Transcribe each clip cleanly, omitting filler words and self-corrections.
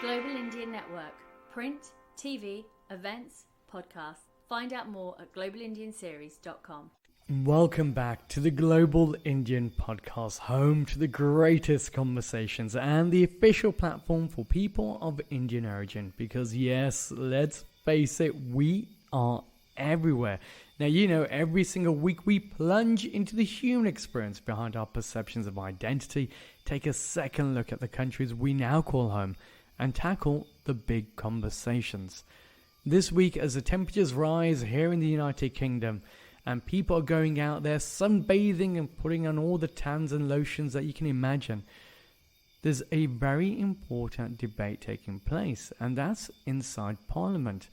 Global Indian Network. Print, TV, events, podcasts. Find out more at globalindianseries.com. Welcome back to the Global Indian Podcast, home to the greatest conversations and the official platform for people of Indian origin. Because yes, let's face it, we are everywhere. Now, you know, every single week we plunge into the human experience behind our perceptions of identity, take a second look at the countries we now call home, and tackle the big conversations. This week, as the temperatures rise here in the United Kingdom, and people are going out there sunbathing and putting on all the tans and lotions that you can imagine, there's a very important debate taking place, and that's inside Parliament.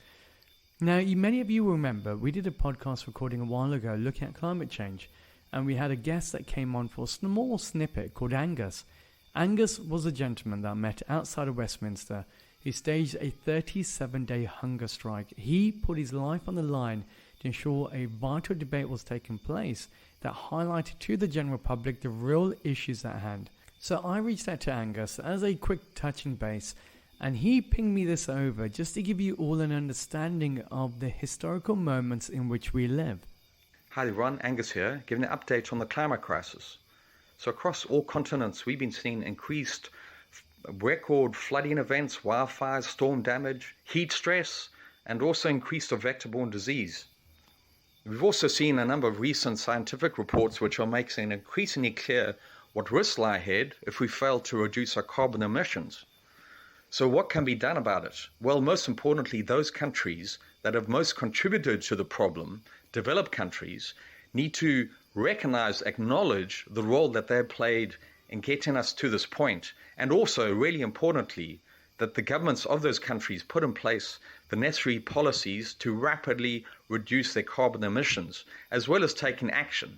Now, many of you remember we did a podcast recording a while ago looking at climate change, and we had a guest that came on for a small snippet called Angus. Angus was a gentleman that I met outside of Westminster. He staged a 37-day hunger strike. He put his life on the line to ensure a vital debate was taking place that highlighted to the general public the real issues at hand. So I reached out to Angus as a quick touching base, and he pinged me this over just to give you all an understanding of the historical moments in which we live. Hi everyone, Angus here, giving an update on the climate crisis. So across all continents, we've been seeing increased record flooding events, wildfires, storm damage, heat stress, and also increased of vector-borne disease. We've also seen a number of recent scientific reports which are making it increasingly clear what risks lie ahead if we fail to reduce our carbon emissions. So what can be done about it? Well, most importantly, those countries that have most contributed to the problem, developed countries, need to recognize, acknowledge the role that they've played in getting us to this point, and also, really importantly, that the governments of those countries put in place the necessary policies to rapidly reduce their carbon emissions, as well as taking action.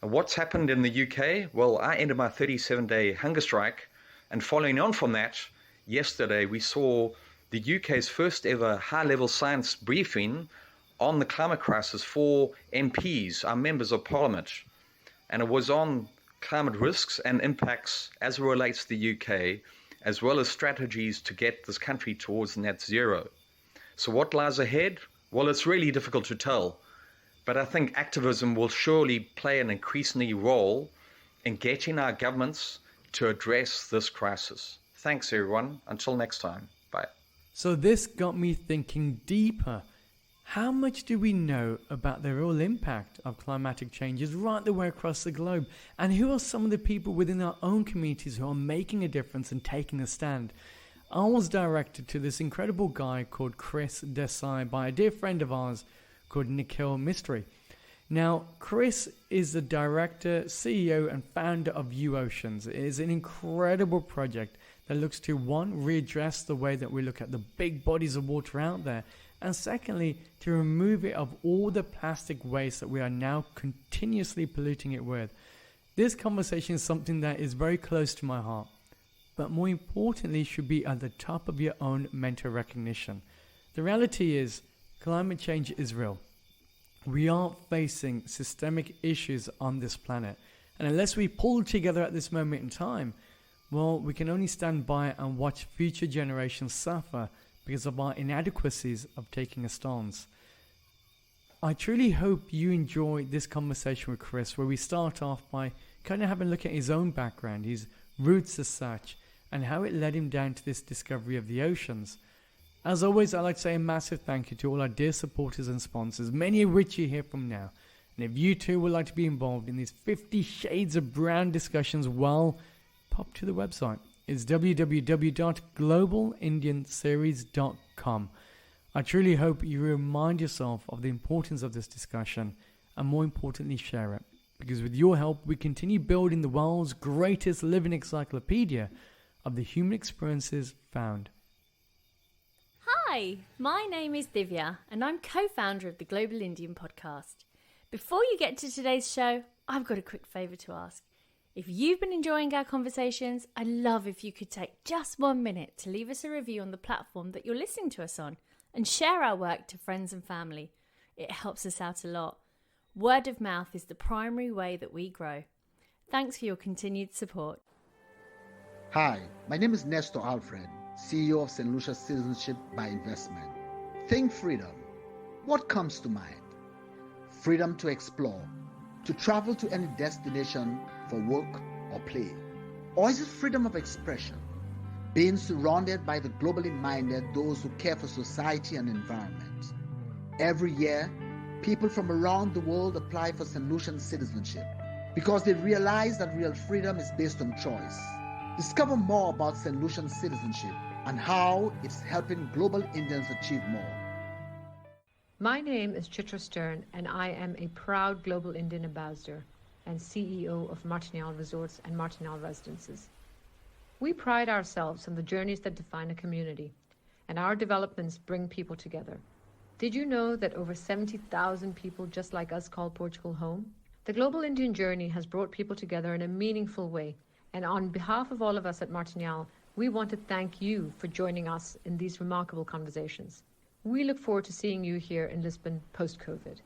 And what's happened in the UK? Well, I ended my 37-day hunger strike, and following on from that, yesterday we saw the UK's first ever high-level science briefing on the climate crisis for MPs, our members of Parliament. And it was on climate risks and impacts as it relates to the UK, as well as strategies to get this country towards net zero. So what lies ahead? Well, it's really difficult to tell, but I think activism will surely play an increasingly role in getting our governments to address this crisis. Thanks everyone, until next time, bye. So this got me thinking deeper. How much do we know about the real impact of climatic changes right the way across the globe? And who are some of the people within our own communities who are making a difference and taking a stand? I was directed to this incredible guy called Chris Desai by a dear friend of ours called Nikhil Mistry. Now, Chris is the director, CEO and founder of UOcean. It is an incredible project that looks to, one, readdress the way that we look at the big bodies of water out there, and secondly, to remove it of all the plastic waste that we are now continuously polluting it with. This conversation is something that is very close to my heart, but more importantly should be at the top of your own mental recognition. The reality is, climate change is real. We are facing systemic issues on this planet, and unless we pull together at this moment in time, well, we can only stand by and watch future generations suffer because of our inadequacies of taking a stance. I truly hope you enjoy this conversation with Chris, where we start off by kind of having a look at his own background, his roots as such, and how it led him down to this discovery of the oceans. As always, I'd like to say a massive thank you to all our dear supporters and sponsors, many of which you hear from now. And if you too would like to be involved in these 50 Shades of Brown discussions, well, pop to the website. It's www.globalindianseries.com. I truly hope you remind yourself of the importance of this discussion, and more importantly, share it. Because with your help, we continue building the world's greatest living encyclopedia of the human experiences found. Hi, my name is Divya, and I'm co-founder of the Global Indian Podcast. Before you get to today's show, I've got a quick favour to ask. If you've been enjoying our conversations, I'd love if you could take just 1 minute to leave us a review on the platform that you're listening to us on and share our work to friends and family. It helps us out a lot. Word of mouth is the primary way that we grow. Thanks for your continued support. Hi, my name is Nestor Alfred, CEO of St. Lucia Citizenship by Investment. Think freedom. What comes to mind? Freedom to explore, to travel to any destination for work or play. Or is it freedom of expression? Being surrounded by the globally minded, those who care for society and environment. Every year, people from around the world apply for St. Lucian citizenship because they realize that real freedom is based on choice. Discover more about St. Lucian citizenship and how it's helping global Indians achieve more. My name is Chitra Stern, and I am a proud Global Indian Ambassador and CEO of Martiniale Resorts and Martiniale Residences. We pride ourselves on the journeys that define a community, and our developments bring people together. Did you know that over 70,000 people just like us call Portugal home? The Global Indian journey has brought people together in a meaningful way, and on behalf of all of us at Martiniale, we want to thank you for joining us in these remarkable conversations. We look forward to seeing you here in Lisbon post-COVID.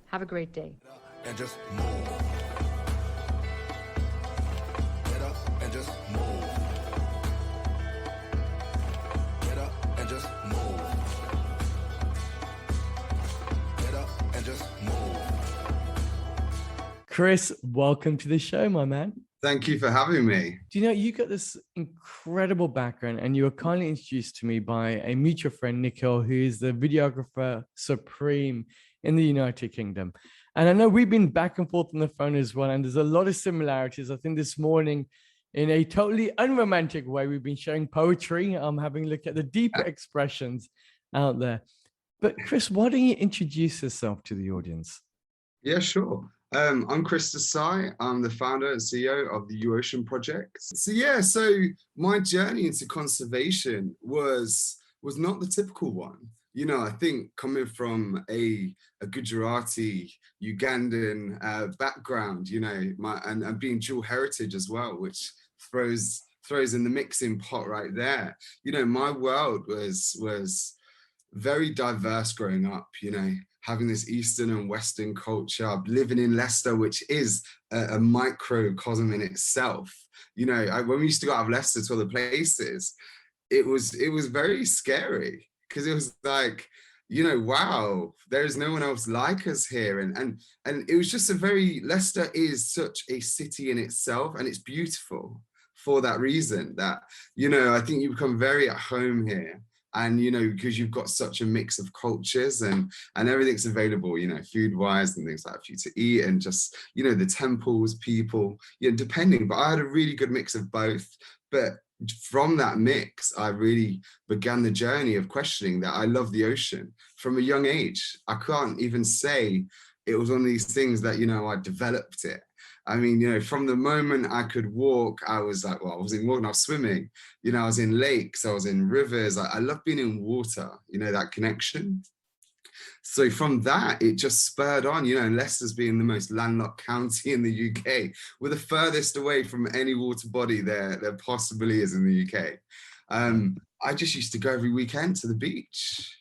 Have a great day. And just move. Get up and just move. Get up and just move. Get up and just move. Chris, welcome to the show, my man. Thank you for having me. Do you know, you got this incredible background, and you were kindly introduced to me by a mutual friend, Nikhil, who is the videographer supreme in the United Kingdom. And I know we've been back and forth on the phone as well, and there's a lot of similarities. I think this morning, in a totally unromantic way, we've been sharing poetry. I'm having a look at the deeper expressions out there. But Chris, why don't you introduce yourself to the audience? Yeah, sure. I'm Chris Desai. I'm the founder and CEO of the UOcean Project. So my journey into conservation was not the typical one. You know, I think coming from a Gujarati, Ugandan background, you know, and being dual heritage as well, which throws in the mixing pot right there. You know, my world was very diverse growing up, you know, having this Eastern and Western culture, living in Leicester, which is a microcosm in itself. You know, when we used to go out of Leicester to other places, it was very scary because it was like, you know, wow, there is no one else like us here. And it was just Leicester is such a city in itself, and it's beautiful for that reason that, you know, I think you become very at home here. And, you know, because you've got such a mix of cultures and everything's available, you know, food wise and things like for you to eat, and just, you know, the temples, people, you know, depending. But I had a really good mix of both. But from that mix, I really began the journey of questioning that I love the ocean from a young age. I can't even say it was one of these things that, you know, I developed it. I mean, you know, from the moment I could walk, I was like, well, I wasn't walking, I was swimming. You know, I was in lakes, I was in rivers. I love being in water, you know, that connection. So from that, it just spurred on, you know, Leicester's being the most landlocked county in the UK. We're the furthest away from any water body there possibly is in the UK. I just used to go every weekend to the beach.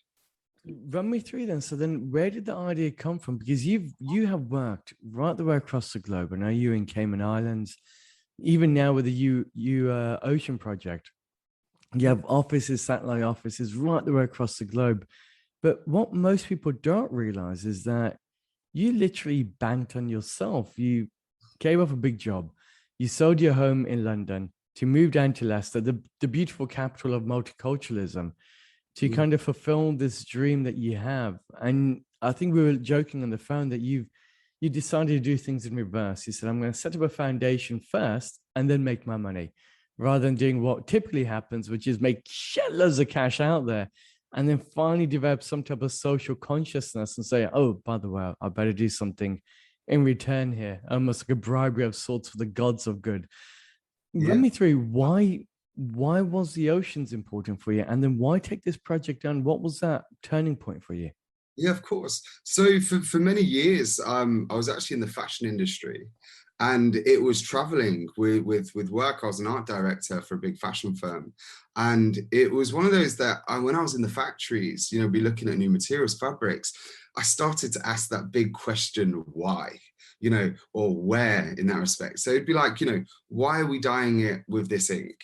Run me through then. So then where did the idea come from? Because you have worked right the way across the globe. I know you in Cayman Islands, even now with the UOcean Project. You have offices, satellite offices right the way across the globe. But what most people don't realize is that you literally banked on yourself. You gave up a big job. You sold your home in London to move down to Leicester, the beautiful capital of multiculturalism, to kind of fulfill this dream that you have. And I think we were joking on the phone that you decided to do things in reverse. You said, I'm going to set up a foundation first and then make my money, rather than doing what typically happens, which is make shitloads of cash out there and then finally develop some type of social consciousness and say, oh, by the way, I better do something in return here, almost like a bribery of sorts for the gods of good. Yeah. Run me through why was the oceans important for you? And then why take this project on? What was that turning point for you? Yeah, of course. So for many years, I was actually in the fashion industry, and it was traveling with work. I was an art director for a big fashion firm. And it was one of those that when I was in the factories, you know, be looking at new materials, fabrics, I started to ask that big question, why? or where in that respect. So it'd be like, why are we dyeing it with this ink?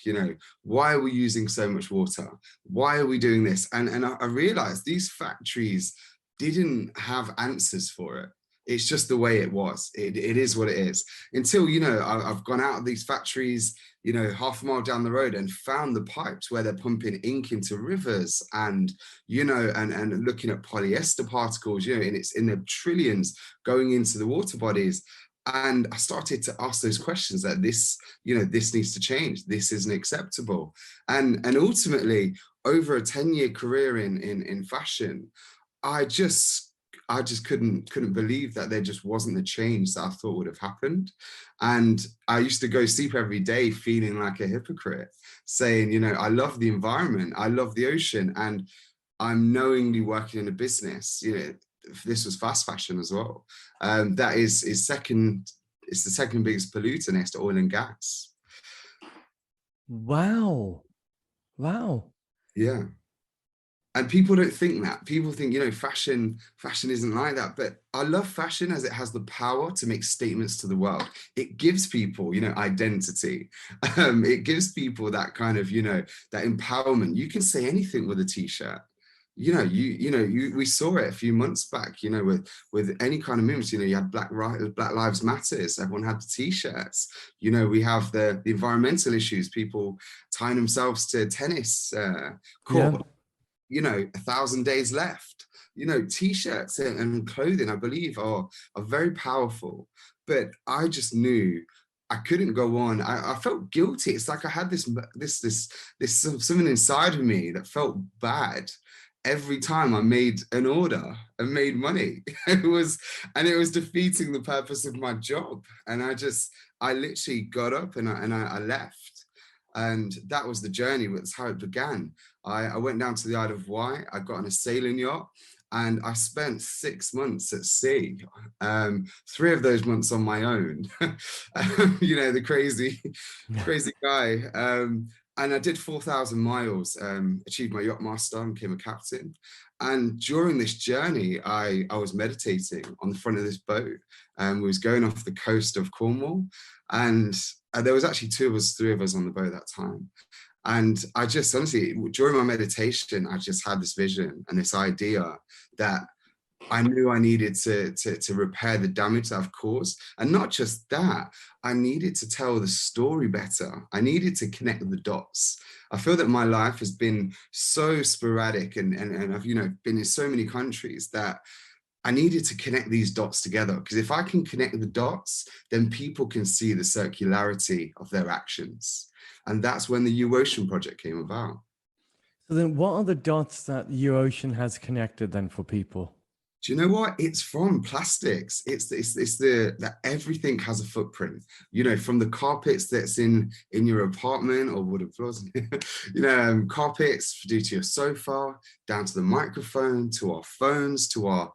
Why are we using so much water? Why are we doing this? And I realized these factories didn't have answers for it. It's just the way it was. It is what it is. Until, I've gone out of these factories, half a mile down the road and found the pipes where they're pumping ink into rivers and, and looking at polyester particles, and it's in the trillions going into the water bodies. And I started to ask those questions that this needs to change. This isn't acceptable. And ultimately, over a 10-year career in fashion, I just couldn't believe that there just wasn't the change that I thought would have happened. And I used to go sleep every day feeling like a hypocrite, saying, I love the environment, I love the ocean, and I'm knowingly working in a business. This was fast fashion as well. That is the second biggest polluter next to oil and gas. Wow. Yeah. And people don't think that. People think, fashion isn't like that. But I love fashion as it has the power to make statements to the world. It gives people, identity. It gives people that kind of, that empowerment. You can say anything with a t-shirt. We saw it a few months back, with any kind of movements. You had Black Lives Matters, everyone had the t-shirts. We have the environmental issues, people tying themselves to tennis court. Yeah. 1,000 days left. T-shirts and clothing, I believe, are very powerful. But I just knew I couldn't go on. I felt guilty. It's like I had this something inside of me that felt bad every time I made an order and made money. It was defeating the purpose of my job. And I literally got up and I left. And that was the journey. That's how it began. I went down to the Isle of Wight. I got on a sailing yacht and I spent 6 months at sea. 3 of those months on my own. The crazy guy. And I did 4,000 miles, achieved my yacht master, became a captain. And during this journey, I was meditating on the front of this boat. We was going off the coast of Cornwall. And there was actually 3 of us on the boat that time. And I just, honestly, during my meditation, I just had this vision and this idea that I knew I needed to repair the damage that I've caused. And not just that, I needed to tell the story better. I needed to connect the dots. I feel that my life has been so sporadic and I've, been in so many countries that I needed to connect these dots together, because if I can connect the dots, then people can see the circularity of their actions. And that's when the UOcean Project came about. So then what are the dots that UOcean has connected then for people? Do you know what? It's from plastics. It's that everything has a footprint, from the carpets that's in your apartment or wooden floors, carpets due to your sofa, down to the microphone, to our phones, to our,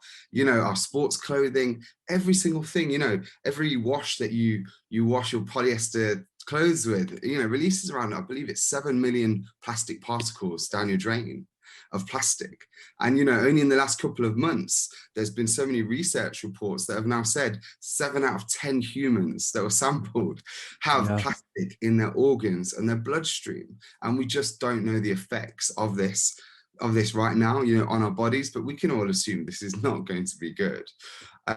our sports clothing, every single thing, every wash that you wash your polyester clothes with, releases around, I believe it's 7 million plastic particles down your drain of plastic. And only in the last couple of months there's been so many research reports that have now said 7 out of 10 humans that were sampled have plastic in their organs and their bloodstream, and we just don't know the effects of this right now, on our bodies, but we can all assume this is not going to be good.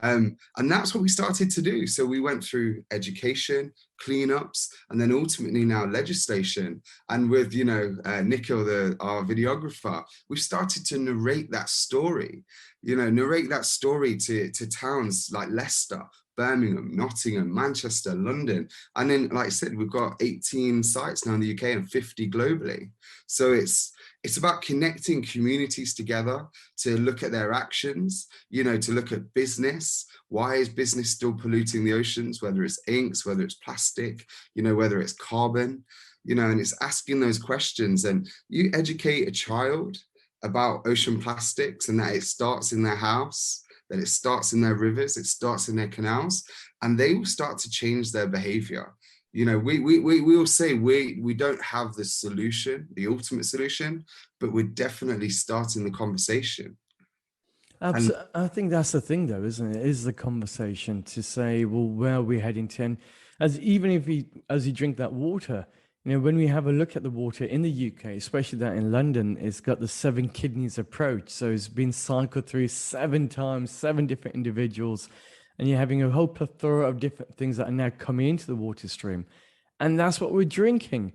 And that's what we started to do. So we went through education, cleanups, and then ultimately now legislation. And with, Nikhil, our videographer, we started to narrate that story, to towns like Leicester, Birmingham, Nottingham, Manchester, London. And then, like I said, we've got 18 sites now in the UK and 50 globally. So it's about connecting communities together to look at their actions, to look at business. Why is business still polluting the oceans, whether it's inks, whether it's plastic, whether it's carbon, and it's asking those questions. And you educate a child about ocean plastics and that it starts in their house, that it starts in their rivers, it starts in their canals, and they will start to change their behavior. We will say we don't have the solution, the ultimate solution, but we're definitely starting the conversation. I think that's the thing, though, isn't it? Is the conversation to say, well, where are we heading to? And as even if we, as you drink that water, when we have a look at the water in the UK, especially that in London, it's got the 7 kidneys approach. So it's been cycled through 7 times, 7 different individuals, and you're having a whole plethora of different things that are now coming into the water stream. And that's what we're drinking.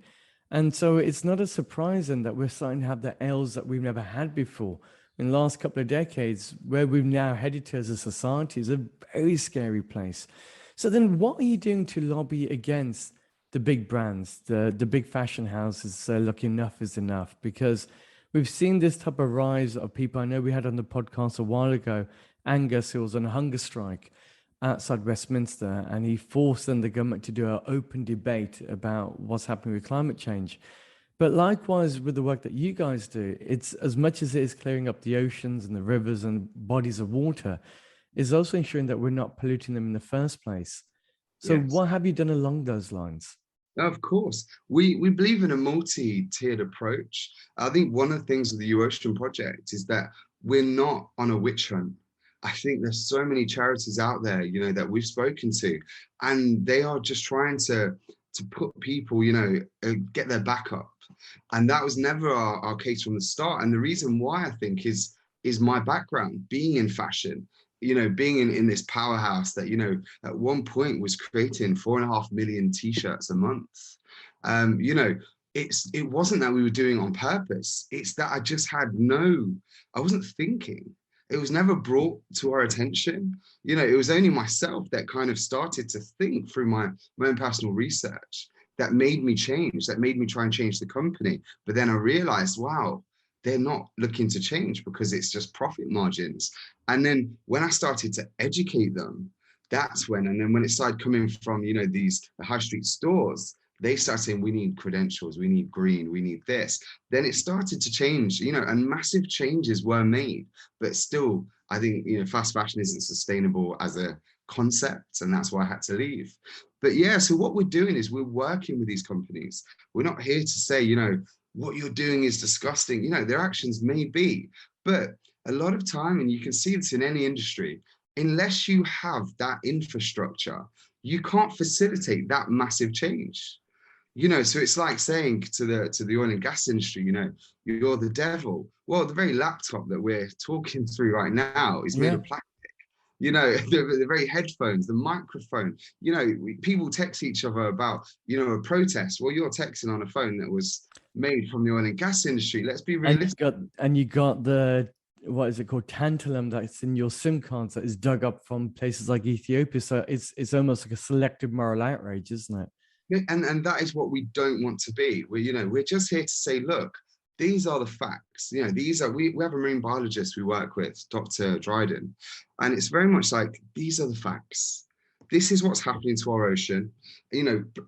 And so it's not a surprise then that we're starting to have the ales that we've never had before. In the last couple of decades, where we've now headed to as a society is a very scary place. So then what are you doing to lobby against the big brands, the big fashion houses? Look, enough is enough, because we've seen this type of rise of people. I know we had on the podcast a while ago, Angus, who was on a hunger strike outside Westminster, and he forced then the government to do an open debate about what's happening with climate change. But likewise, with the work that you guys do, it's as much as it is clearing up the oceans and the rivers and bodies of water, is also ensuring that we're not polluting them in the first place. So Yes. what have you done along those lines? Of course, we believe in a multi-tiered approach. I think one of the things with the UOcean Project is that we're not on a witch hunt. I think there's so many charities out there, that we've spoken to, and they are just trying to put people, get their back up. And that was never our case from the start. And the reason why, I think, is my background, being in fashion, being in this powerhouse that, at one point was creating 4.5 million t-shirts a month. It wasn't that we were doing it on purpose. It's that I wasn't thinking. It was never brought to our attention. It was only myself that kind of started to think through my own personal research that made me change, that made me try and change the company. But then I realized, wow, they're not looking to change because it's just profit margins. And then when I started to educate them, and then when it started coming from, the high street stores, they started saying, we need credentials, we need green, we need this. Then it started to change, and massive changes were made. But still, I think, fast fashion isn't sustainable as a concept, and that's why I had to leave. But yeah, so what we're doing is we're working with these companies. We're not here to say, what you're doing is disgusting. Their actions may be, but a lot of time, and you can see this in any industry, unless you have that infrastructure, you can't facilitate that massive change. So it's like saying to the oil and gas industry, you're the devil. Well, the very laptop that we're talking through right now is made of plastic. The very headphones, the microphone, people text each other about, a protest. Well, you're texting on a phone that was made from the oil and gas industry. Let's be realistic. And you got the, what is it called, tantalum, that's in your SIM cards, that is dug up from places like Ethiopia. So it's almost like a selective moral outrage, isn't it? And that is what we don't want to be. We're just here to say, look, these are the facts. We have a marine biologist we work with, Dr. Dryden, and it's very much like, these are the facts. This is what's happening to our ocean.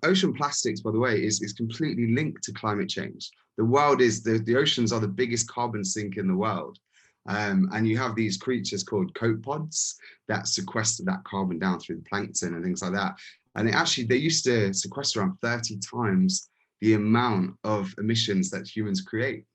Ocean plastics, by the way, is completely linked to climate change. The world is, the oceans are the biggest carbon sink in the world. And you have these creatures called copepods that sequester that carbon down through the plankton and things like that. And they used to sequester around 30 times the amount of emissions that humans create.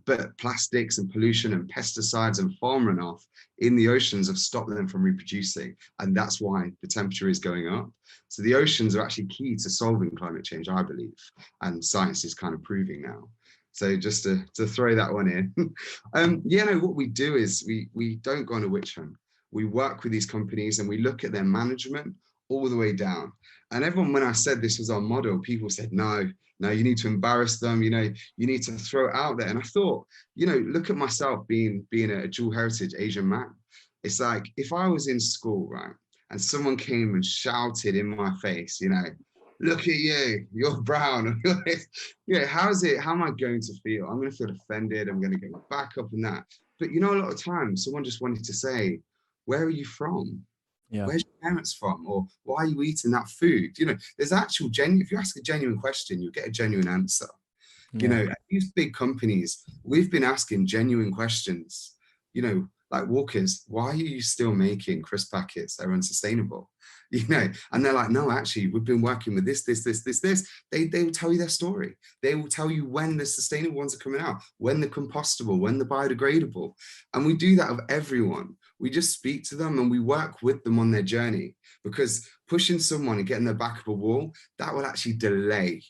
But plastics and pollution and pesticides and farm runoff in the oceans have stopped them from reproducing. And that's why the temperature is going up. So the oceans are actually key to solving climate change, I believe. And science is kind of proving now. So just to throw that one in. What we do is we don't go on a witch hunt. We work with these companies and we look at their management all the way down. And everyone, when I said this was our model, people said, no, you need to embarrass them, you need to throw it out there. And I thought, look at myself being a dual heritage Asian man. It's like, if I was in school, right, and someone came and shouted in my face, look at you, you're brown. How am I going to feel? I'm going to feel offended. I'm going to get my back up and that. But a lot of times someone just wanted to say, where are you from? Yeah. Where's your parents from? Or why are you eating that food? There's actual if you ask a genuine question, you'll get a genuine answer. At these big companies, we've been asking genuine questions, like Walkers, why are you still making crisp packets that are unsustainable? And they're like, no, actually, we've been working with this. They will tell you their story. They will tell you when the sustainable ones are coming out, when the compostable, when the biodegradable. And we do that of everyone. We just speak to them and we work with them on their journey, because pushing someone and getting their back of a wall, that will actually delay,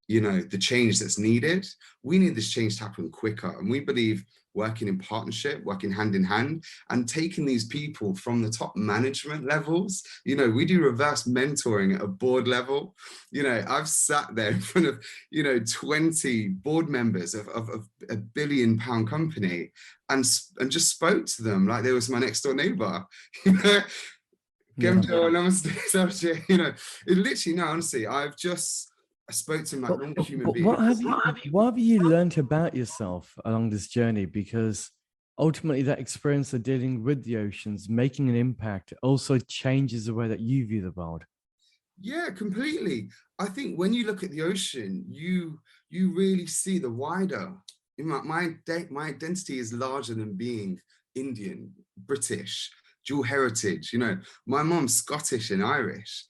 the change that's needed. We need this change to happen quicker. And we believe working in partnership, working hand in hand, and taking these people from the top management levels. We do reverse mentoring at a board level. I've sat there in front of, 20 board members of a £1 billion company and just spoke to them like they was my next door neighbor. It literally, no, honestly, I spoke to them like normal human beings. What have you learned about yourself along this journey? Because ultimately that experience of dealing with the oceans, making an impact, also changes the way that you view the world. Yeah, completely. I think when you look at the ocean, you really see the wider. My identity is larger than being Indian, British, dual heritage. My mom's Scottish and Irish.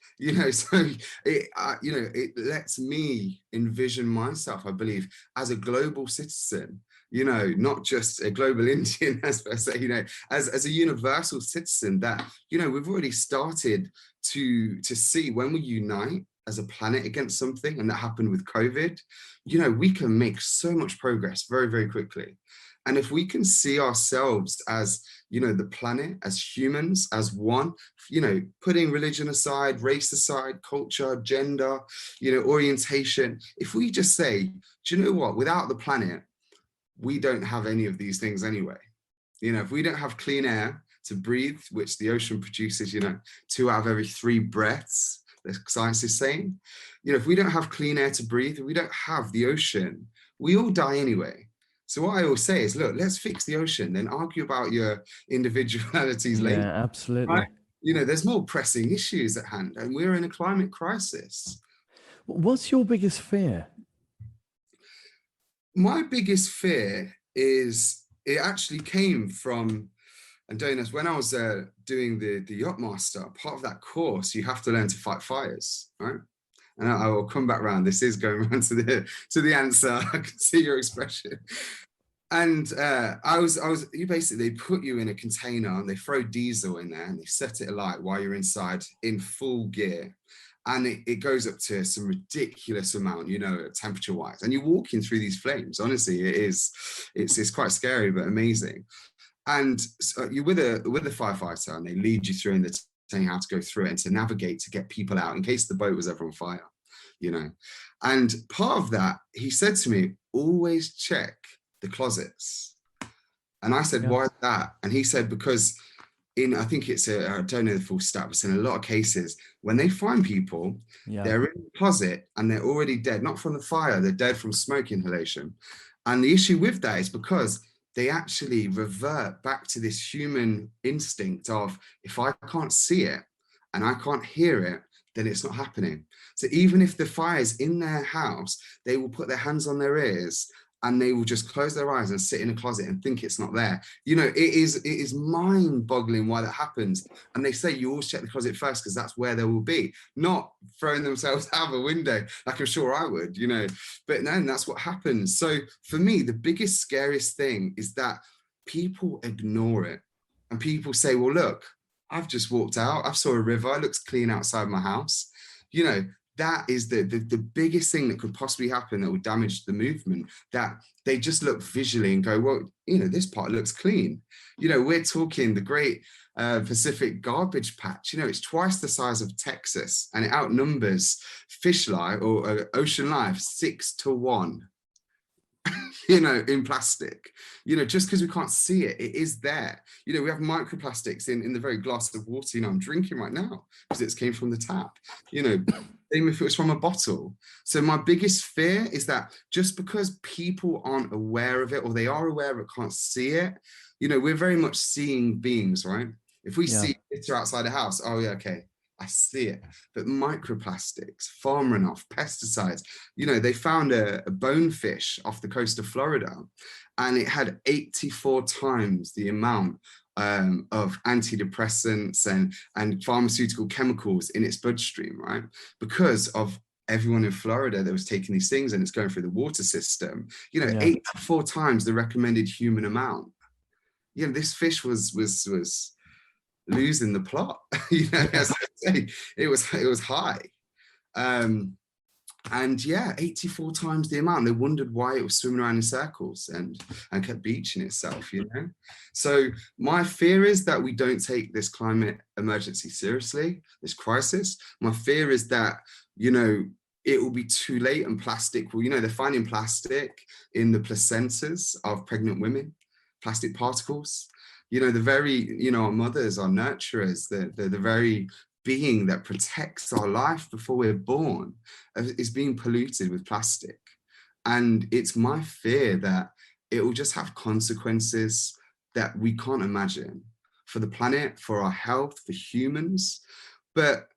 So it lets me envision myself, I believe, as a global citizen. Not just a global Indian, as per se. As a universal citizen that we've already started to see when we unite as a planet against something, and that happened with COVID. We can make so much progress very, very quickly. And if we can see ourselves as, the planet, as humans, as one, putting religion aside, race aside, culture, gender, orientation, if we just say, do you know what, without the planet, we don't have any of these things anyway. If we don't have clean air to breathe, which the ocean produces, 2 out of every 3 breaths, the science is saying, if we don't have clean air to breathe, we don't have the ocean, we all die anyway. So what I always say is, look, let's fix the ocean, then argue about your individualities later. Yeah, absolutely. Right? There's more pressing issues at hand, and we're in a climate crisis. What's your biggest fear? My biggest fear is, it actually came from, and Donas, when I was doing the Yacht Master, part of that course, you have to learn to fight fires, right? And I will come back around. This is going around to the answer. I can see your expression. And they put you in a container and they throw diesel in there and they set it alight while you're inside in full gear. And it goes up to some ridiculous amount, temperature wise. And you're walking through these flames. Honestly, it's quite scary, but amazing. And so you're with a firefighter and they lead you through and they're telling you how to go through it and to navigate to get people out in case the boat was ever on fire, And part of that, he said to me, always check the closets. And I said, why is that? And he said, because I think I don't know the full stat, but in a lot of cases, when they find people, they're in the closet and they're already dead, not from the fire, they're dead from smoke inhalation. And the issue with that is because they actually revert back to this human instinct of, if I can't see it and I can't hear it, then it's not happening. So even if the fire's in their house, they will put their hands on their ears and they will just close their eyes and sit in a closet and think it's not there. It is mind-boggling why that happens. And they say you always check the closet first because that's where they will be, not throwing themselves out of a window, like I'm sure I would, But then that's what happens. So for me, the biggest, scariest thing is that people ignore it. And people say, well, look, I've just walked out. I saw a river. It looks clean outside my house. That is the biggest thing that could possibly happen that will damage the movement, that they just look visually and go, well, this part looks clean. We're talking the great Pacific garbage patch. It's twice the size of Texas and it outnumbers fish life or ocean life 6 to 1. In plastic, just because we can't see it, it is there. We have microplastics in the very glass of water, I'm drinking right now because it came from the tap, even if it was from a bottle. So my biggest fear is that just because people aren't aware of it, or they are aware but can't see it, we're very much seeing beings, right? If we see litter outside a house, oh yeah, okay, I see it. But microplastics, farm runoff, pesticides, they found a bonefish off the coast of Florida and it had 84 times the amount of antidepressants and pharmaceutical chemicals in its bloodstream, right? Because of everyone in Florida that was taking these things and it's going through the water system, 84 times the recommended human amount. This fish was losing the plot. As I say, it was high. And yeah, 84 times the amount. They wondered why it was swimming around in circles and kept beaching itself, So my fear is that we don't take this climate emergency seriously, this crisis. My fear is that, it will be too late and plastic will, they're finding plastic in the placentas of pregnant women, plastic particles. The very, our mothers, our nurturers, the very being that protects our life before we're born is being polluted with plastic. And it's my fear that it will just have consequences that we can't imagine for the planet, for our health, for humans. But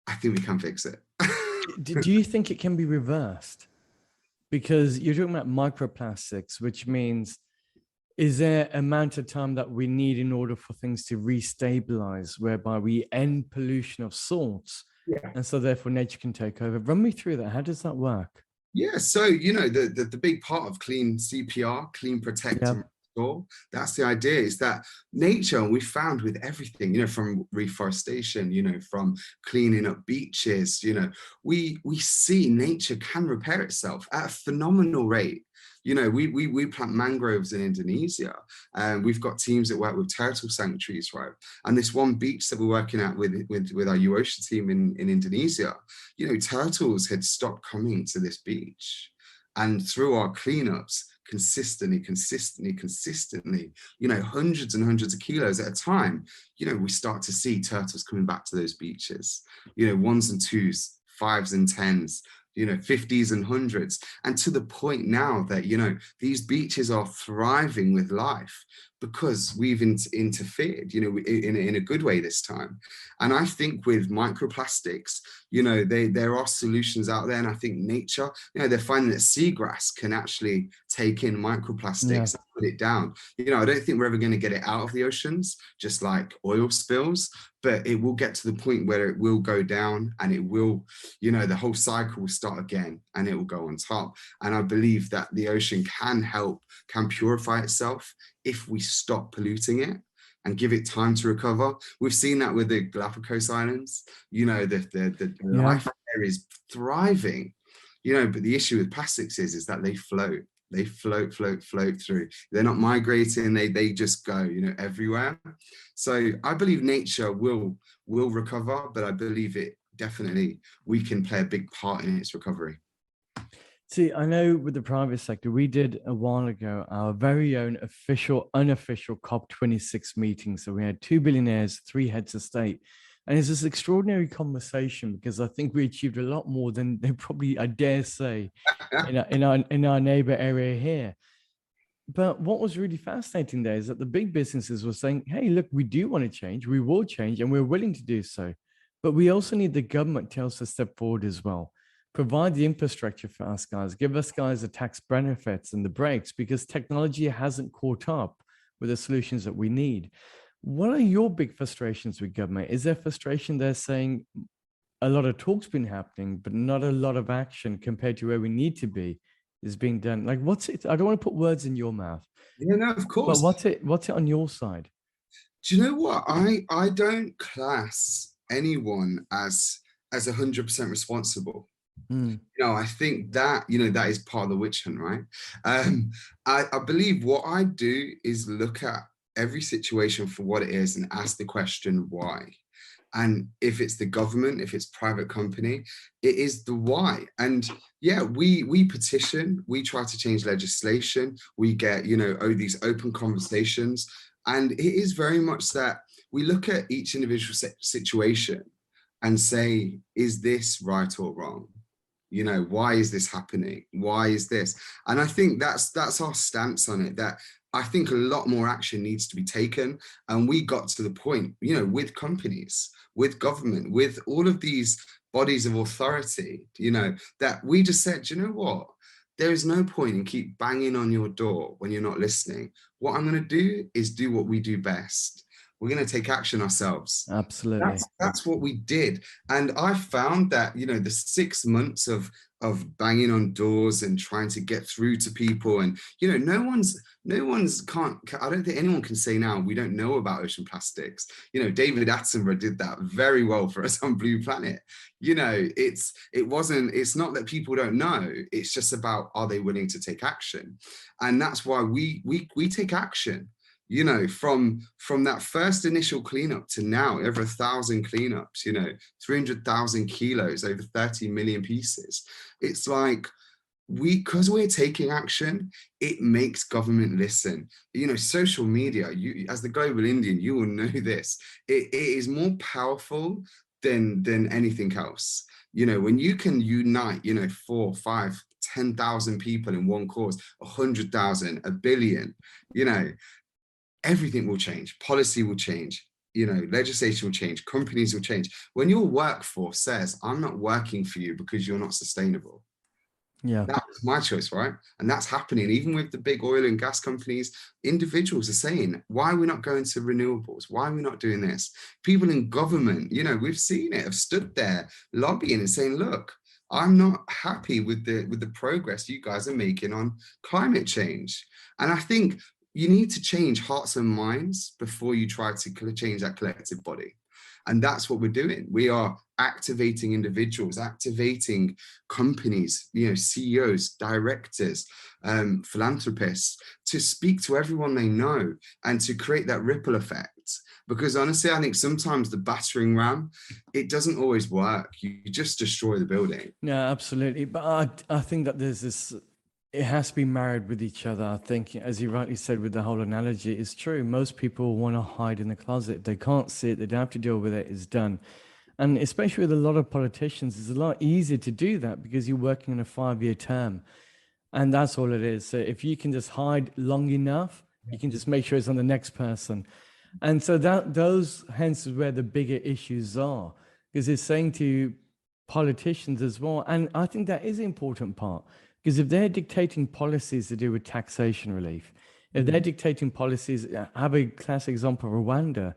I think we can fix it. Do you think it can be reversed? Because you're talking about microplastics, which means, is there an amount of time that we need in order for things to restabilize, whereby we end pollution of sorts, and so therefore nature can take over? Run me through that. How does that work? Yeah, so, the big part of clean CPR, clean, protect, and restore, that's the idea, is that nature, we found with everything, from reforestation, from cleaning up beaches, we see nature can repair itself at a phenomenal rate. We plant mangroves in Indonesia, and we've got teams that work with turtle sanctuaries, right? And this one beach that we're working at with our UOcean team in Indonesia, turtles had stopped coming to this beach. And through our cleanups, consistently, hundreds and hundreds of kilos at a time, we start to see turtles coming back to those beaches, ones and twos, fives and tens, 50s and hundreds, and to the point now that, these beaches are thriving with life because we've interfered, in a good way this time. And I think with microplastics, there are solutions out there. And I think nature, they're finding that seagrass can actually take in microplastics and put it down. I don't think we're ever going to get it out of the oceans, just like oil spills, but it will get to the point where it will go down and it will, the whole cycle will start again and it will go on top. And I believe that the ocean can purify itself if we stop polluting it and give it time to recover. We've seen that with the Galapagos Islands, the life there is thriving, but the issue with plastics is that they float. They float through. They're not migrating, they just go, everywhere. So I believe nature will recover, but I believe it definitely, we can play a big part in its recovery. See, I know with the private sector, we did a while ago our very own official, unofficial COP26 meeting. So we had 2 billionaires, 3 heads of state. And it's this extraordinary conversation because I think we achieved a lot more than they probably, I dare say, in our neighbor area here. But what was really fascinating there is that the big businesses were saying, hey, look, we do want to change, we will change, and we're willing to do so. But we also need the government to also step forward as well. Provide the infrastructure for us guys, give us guys the tax benefits and the breaks, because technology hasn't caught up with the solutions that we need. What are your big frustrations with government? Is there frustration there saying a lot of talk's been happening, but not a lot of action compared to where we need to be is being done? Like, what's it? I don't want to put words in your mouth. Yeah, no, of course. But what's it on your side? Do you know what? I don't class anyone as 100% responsible. I think that, that is part of the witch hunt, right? I believe what I do is look at every situation for what it is and ask the question, why? And if it's the government, if it's private company, it is the why. And yeah, we petition, we try to change legislation, we get, these open conversations. And it is very much that we look at each individual situation and say, is this right or wrong? Why is this happening? Why is this? And I think that's our stance on it, that I think a lot more action needs to be taken. And we got to the point, with companies, with government, with all of these bodies of authority, that we just said, you know what? There is no point in keep banging on your door when you're not listening. What I'm going to do is do what we do best, we're going to take action ourselves. Absolutely. That's what we did. And I found that, you know, the 6 months of banging on doors and trying to get through to people, and, you know, I don't think anyone can say now we don't know about ocean plastics. You know, David Attenborough did that very well for us on Blue Planet. You know, it's not that people don't know, it's just about, are they willing to take action? And that's why we take action. You know, from that first initial cleanup to now, over 1,000 cleanups, you know, 300,000 kilos, over 30 million pieces. It's like, because we're taking action, it makes government listen. You know, social media, you as the global Indian, you will know this. It is more powerful than anything else. You know, when you can unite, you know, 4, 5, 10,000 people in one cause, 100,000, 1 billion, you know, everything will change. Policy will change. You know, legislation will change. Companies will change. When your workforce says, I'm not working for you because you're not sustainable. Yeah, That was my choice, right? And that's happening even with the big oil and gas companies. Individuals are saying, why are we not going to renewables? Why are we not doing this? People in government, you know, we've seen it, have stood there lobbying and saying, look, I'm not happy with the progress you guys are making on climate change. And I think you need to change hearts and minds before you try to change that collective body. And that's what we're doing. We are activating individuals, activating companies, you know, CEOs, directors, philanthropists, to speak to everyone they know and to create that ripple effect. Because honestly, I think sometimes the battering ram, it doesn't always work. You just destroy the building. yeah, absolutely. But I think that there's this, it has to be married with each other. I think, as you rightly said with the whole analogy, it's true. Most people want to hide in the closet. If they can't see it, they don't have to deal with it. It's done. And especially with a lot of politicians, it's a lot easier to do that because you're working on a 5-year term. And that's all it is. So if you can just hide long enough, you can just make sure it's on the next person. And so those hence is where the bigger issues are, because it's saying to politicians as well. And I think that is an important part. Because if they're dictating policies to do with taxation relief, if they're dictating policies, have a classic example, Rwanda,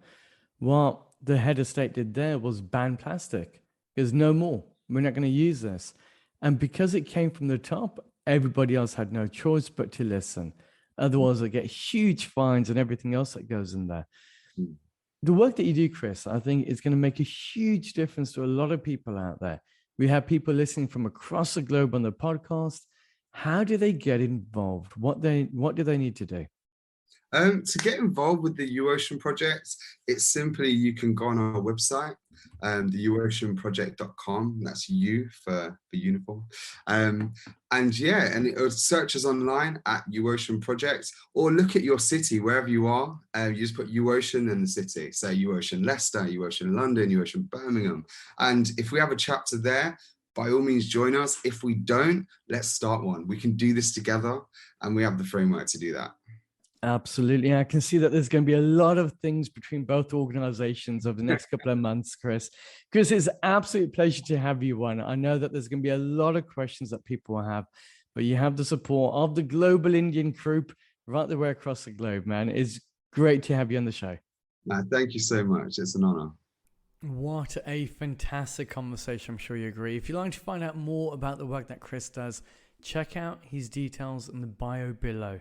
what the head of state did there was ban plastic. There's no more. We're not going to use this. And because it came from the top, everybody else had no choice but to listen. Otherwise, they get huge fines and everything else that goes in there. The work that you do, Chris, I think is going to make a huge difference to a lot of people out there. We have people listening from across the globe on the podcast. How do they get involved? What do they need to do? To get involved with the UOcean Project, it's simply, you can go on our website, the UOceanProject.com. That's U for uniform. And yeah, and it search us online at UOcean Project, or look at your city, wherever you are. You just put UOcean in the city. Say UOcean Leicester, UOcean London, UOcean Birmingham. And if we have a chapter there, by all means, join us. If we don't, let's start one. We can do this together, and we have the framework to do that. Absolutely. I can see that there's going to be a lot of things between both organizations over the next couple of months, Chris. Chris, it's an absolute pleasure to have you on. I know that there's going to be a lot of questions that people will have, but you have the support of the Global Indian Group right the way across the globe, man. It's great to have you on the show. Thank you so much. It's an honor. What a fantastic conversation. I'm sure you agree. If you'd like to find out more about the work that Chris does, check out his details in the bio below.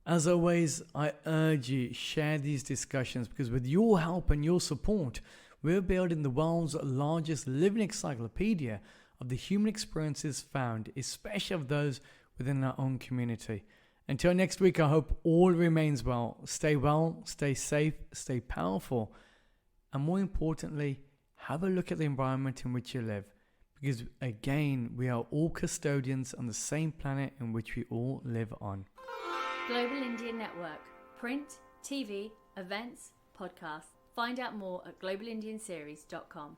As always, I urge you, share these discussions, because with your help and your support, we're building the world's largest living encyclopedia of the human experiences found, especially of those within our own community. Until next week, I hope all remains well, stay safe, stay powerful, and more importantly, have a look at the environment in which you live, because again, we are all custodians on the same planet in which we all live on. Global Indian Network. Print, TV, events, podcasts. Find out more at globalindianseries.com.